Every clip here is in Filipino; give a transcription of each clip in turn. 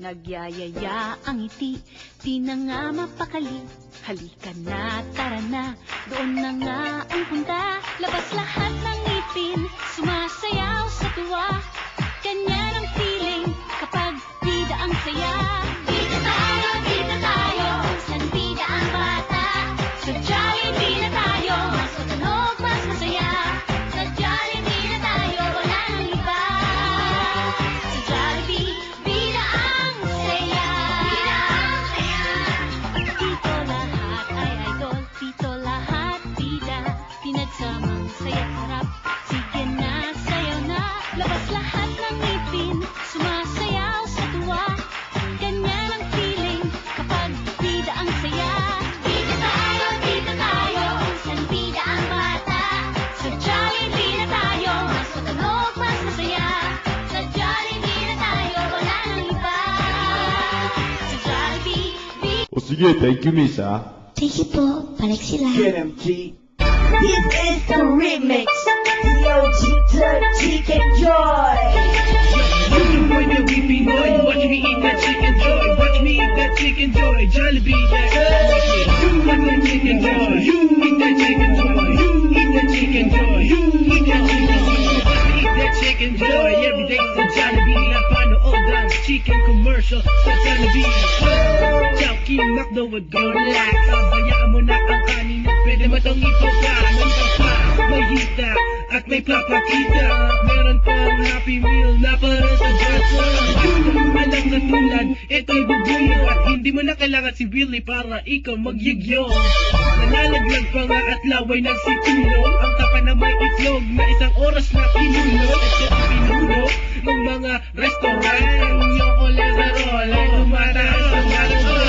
Nagyayaya ang ngiti, di na nga mapakali. Halika na, tara na, doon na nga ang punta. Labas lahat ng ngipin, sumasayaw sa tuwa. Ganyan ang feeling kapag bida ang saya. Bida tayo, san bida ang bata. Sa Jollibee na tayo, mas matunog, mas masaya. Sa Jollibee na tayo, wala nang iba. Sa Jollibee, bida ang saya. Bida ang saya. Dito lahat ay idol, dito lahat bida. Pinagsamang saya't harap, sige na, sayaw na. Labas lahat ng ngipin, sumasayaw sa tuwa. Ganyan ang feeling kapag bida ang saya. Bida tayo, san bida ang bata. Sa Jollibee na tayo, mas matunog, mas masaya. Sa Jollibee na tayo, wala nang iba. Sa Jollibee, O sige, thank you, miss, ha? Sige po, balik sila. Get him, G. This is the remix. DOG Chicken Joy. Boy, that we be boy. Watch me eat that chicken joy. Watch me eat that chicken joy. Jollibee, that you want that chicken joy. You eat that chicken joy. You eat that chicken joy. You eat that chicken joy. Watch me eat that chicken joy. Every day sa Jollibee. Napanood ang chicken commercial sa Jollibee. Chowky McDo with good lack. Bayaan mo na ang kanin. Pwede mo tong ipagkanan ka pa. May hita at may papakita. Meron pang Happy Meal na para sa Johnson. Alam na tulad, ito'y bubuyo. At hindi mo na kailangan si Billy para ikaw magyagyo. Nalalaglag pa nga at laway nagsitulong. Ang tapa na may itlog na isang oras na kinulong. At siya pinuno ng mga restaurant. Yung kolesterol ay tumataas ang malasol.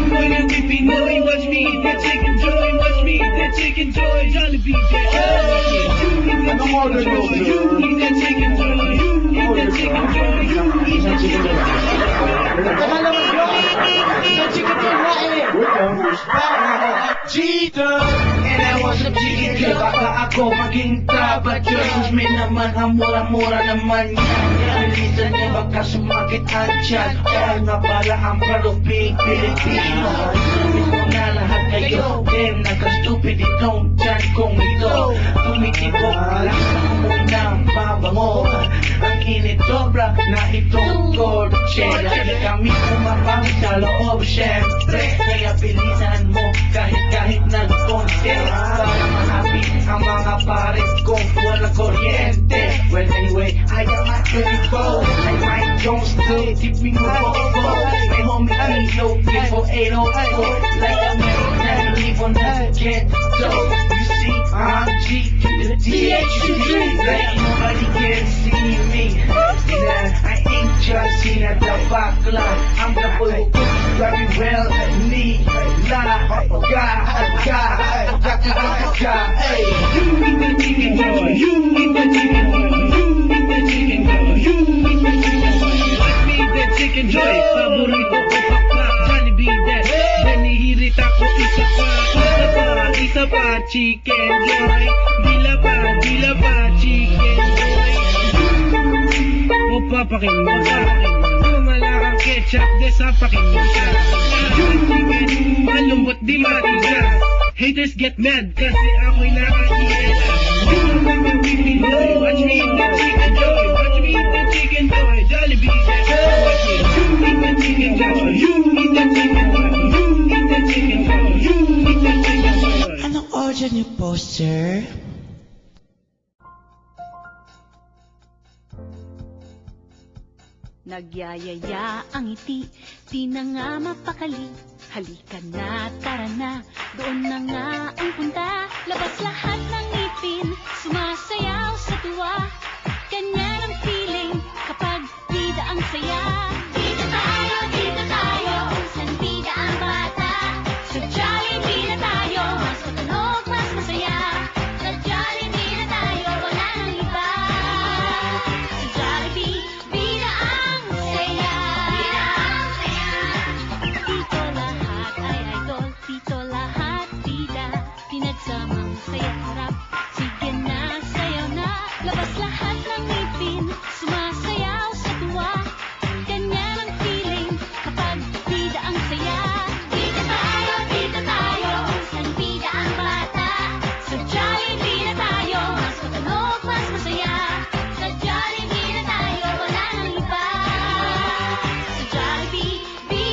Boy, na we Pinoy. Watch me eat that chicken joy. Watch me eat that chicken joy. Jollibee, that you eat that chicken joy. You eat that chicken joy. You eat that chicken joy. You eat that chicken Cheater, and I was a chicken joy. Baka ako maging tabajoy. Sus may naman ang mura-mura naman yan. Realisan niya baka sumakit ang tiyan. Kaya nga pala ang paruping Pilipino. Sabihin ko na lahat kayo. Damn, naka-stupid itong tiyan kong ito. Tumitibok lang sa unang babango. Ang init sobra na itong kotse. Lagi kami kumapang sa loob, syempre. Kaya bilisan mo kahit ng konti. Para mahabi ang mga pares kong walang kuryente. Well anyway, I am at 24. I might Jones still tipping mo po. My homie Leo, play for 804. Like a man, live on that get so. You see, I'm G to the THG. Like nobody can see me. Nah, I ain't just seen at the backline. I'm the bull, very well at me. Hey, you eat that chicken joy. You eat that chicken joy. You eat that chicken joy. You eat that chicken joy. Watch me eat that chicken joy. Paborito ko pakpak. Jollibee, that nanihirit ako isa pa chicken joy. Dila pa chicken joy. O papakin mo sa malakang ketchup, desapakin mo siya. Yung chicken, malumot di matigas. Haters get mad kasi ako'y nakakiyela. Watch me eat that chicken joy. Watch me eat that chicken joy. Jollibee, watch me. You eat that chicken joy. You eat that chicken joy. You eat that chicken joy. You eat that chicken joy. anong order niyo po, sir? Nagyayaya ang ngiti, di na nga mapakali. Halika na, tara na, doon na nga ang punta. Labas lahat ng ngipin, sumasayaw sa tuwa.